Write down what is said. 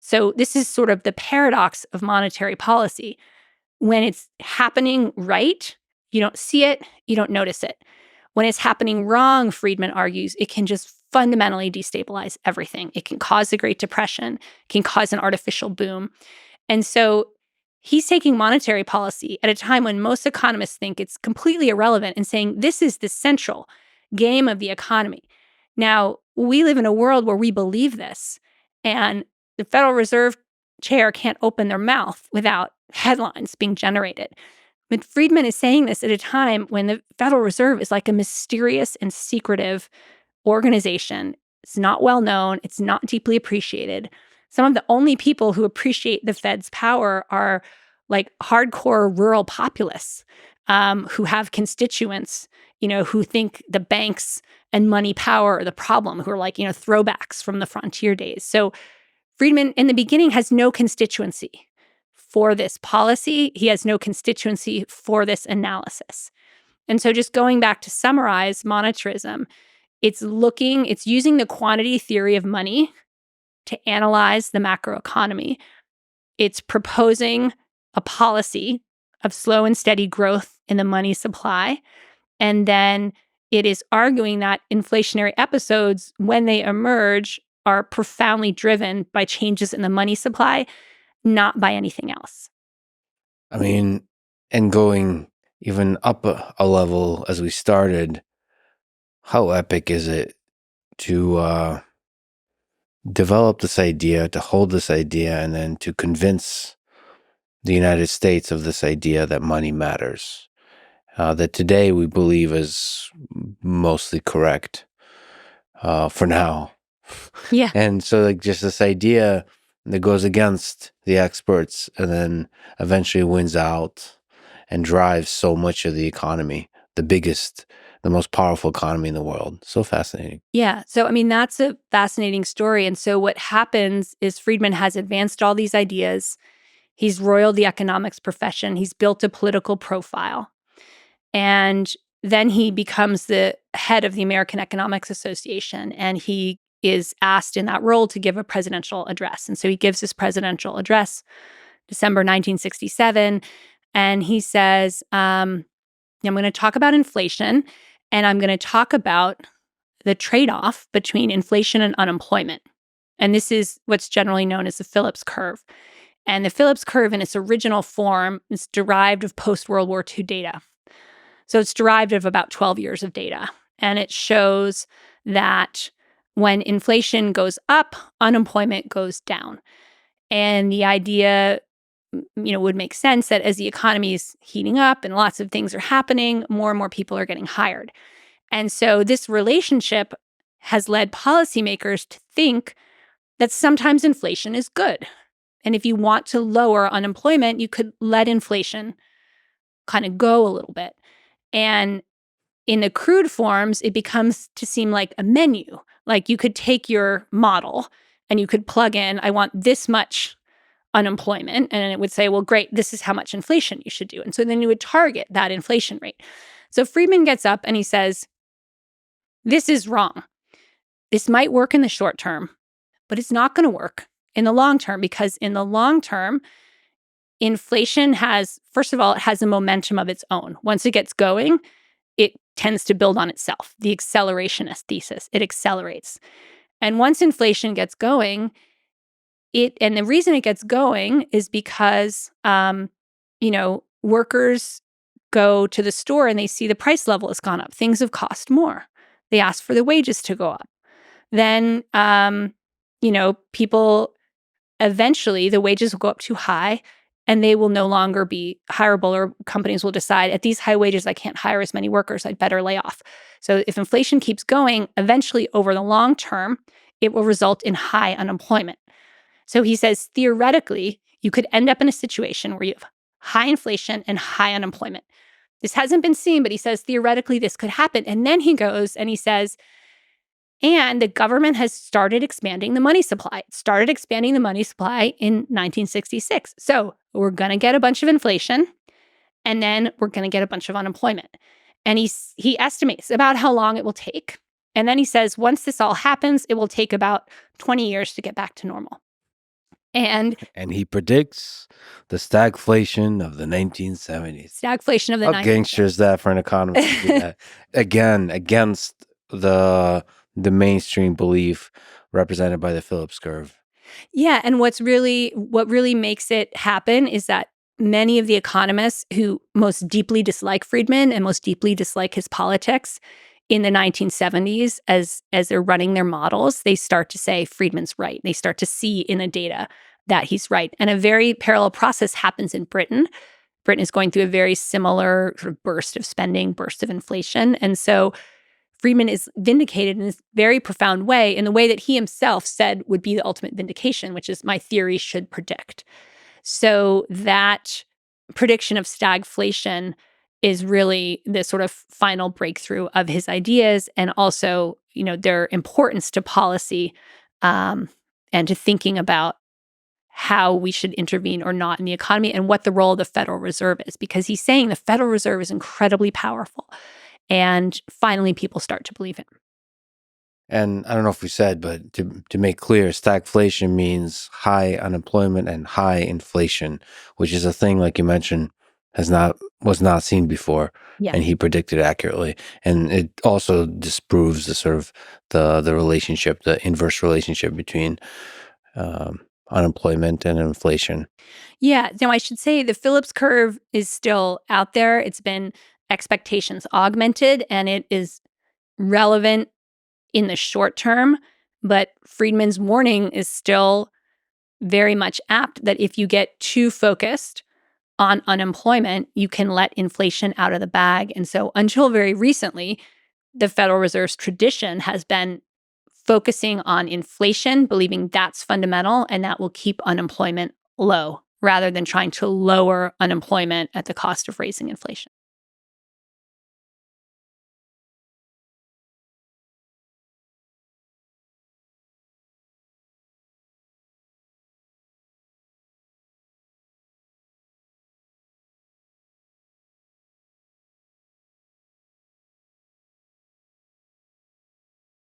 So this is sort of the paradox of monetary policy. When it's happening right, you don't see it, you don't notice it. When it's happening wrong, Friedman argues, it can just fundamentally destabilize everything. It can cause the Great Depression, can cause an artificial boom. And so he's taking monetary policy at a time when most economists think it's completely irrelevant and saying this is the central game of the economy. Now, we live in a world where we believe this, and the Federal Reserve chair can't open their mouth without headlines being generated. But Friedman is saying this at a time when the Federal Reserve is like a mysterious and secretive organization. It's not well known. It's not deeply appreciated. Some of the only people who appreciate the Fed's power are like hardcore rural populists who have constituents, who think the banks and money power are the problem, who are like, throwbacks from the frontier days. So Friedman, in the beginning, has no constituency for this policy. He has no constituency for this analysis. And so just going back to summarize monetarism, it's using the quantity theory of money to analyze the macroeconomy. It's proposing a policy of slow and steady growth in the money supply. And then it is arguing that inflationary episodes, when they emerge, are profoundly driven by changes in the money supply, not by anything else. I mean, and going even up a level as we started, how epic is it to develop this idea, to hold this idea, and then to convince the United States of this idea that money matters, that today we believe is mostly correct for now. Yeah. And so like just this idea that goes against the experts and then eventually wins out and drives so much of the economy, the most powerful economy in the world. So fascinating. Yeah. So, I mean, that's a fascinating story. And so what happens is Friedman has advanced all these ideas. He's roiled the economics profession. He's built a political profile. And then he becomes the head of the American Economics Association. And he is asked in that role to give a presidential address. And so he gives his presidential address, December 1967. And he says, I'm going to talk about inflation, and I'm going to talk about the trade-off between inflation and unemployment. And this is what's generally known as the Phillips curve. And the Phillips curve in its original form is derived of post-World War II data. So it's derived of about 12 years of data. And it shows that when inflation goes up, unemployment goes down. And the idea, would make sense that as the economy is heating up and lots of things are happening, more and more people are getting hired. And so this relationship has led policymakers to think that sometimes inflation is good. And if you want to lower unemployment, you could let inflation kind of go a little bit. And in the crude forms, it becomes to seem like a menu. Like you could take your model and you could plug in, I want this much unemployment. And it would say, well, great, this is how much inflation you should do. And so then you would target that inflation rate. So Friedman gets up and he says, this is wrong. This might work in the short term, but it's not going to work in the long term, because in the long term, inflation has, first of all, it has a momentum of its own. Once it gets going, it tends to build on itself. The accelerationist thesis, it accelerates. And once inflation gets going, and the reason it gets going is because, workers go to the store and they see the price level has gone up. Things have cost more. They ask for the wages to go up. Then, people, eventually the wages will go up too high and they will no longer be hireable, or companies will decide at these high wages, I can't hire as many workers, I'd better lay off. So if inflation keeps going, eventually over the long term, it will result in high unemployment. So he says, theoretically, you could end up in a situation where you have high inflation and high unemployment. This hasn't been seen, but he says, theoretically, this could happen. And then he goes and he says, and the government has started expanding the money supply. It started expanding the money supply in 1966. So we're going to get a bunch of inflation, and then we're going to get a bunch of unemployment. And he estimates about how long it will take. And then he says, once this all happens, it will take about 20 years to get back to normal. And he predicts the stagflation of the 1970s. stagflation of the How 90s. gangster is that for an economist to do that? Again, against the mainstream belief represented by the Phillips curve. Yeah, and what really makes it happen is that many of the economists who most deeply dislike Friedman and most deeply dislike his politics in the 1970s, as they're running their models, they start to say Friedman's right. They start to see in the data that he's right. And a very parallel process happens in Britain. Britain is going through a very similar sort of burst of spending, burst of inflation. And so Friedman is vindicated in this very profound way, in the way that he himself said would be the ultimate vindication, which is my theory should predict. So that prediction of stagflation is really the sort of final breakthrough of his ideas, and also, their importance to policy, and to thinking about how we should intervene or not in the economy, and what the role of the Federal Reserve is, because he's saying the Federal Reserve is incredibly powerful. And finally, people start to believe him. And I don't know if we said, but to make clear, stagflation means high unemployment and high inflation, which is a thing, like you mentioned, was not seen before. Yeah. And he predicted accurately. And it also disproves the sort of the relationship, the inverse relationship between unemployment and inflation. Yeah. Now, I should say the Phillips curve is still out there. It's been expectations augmented, and it is relevant in the short term. But Friedman's warning is still very much apt that if you get too focused on unemployment, you can let inflation out of the bag. And so until very recently, the Federal Reserve's tradition has been focusing on inflation, believing that's fundamental and that will keep unemployment low, rather than trying to lower unemployment at the cost of raising inflation.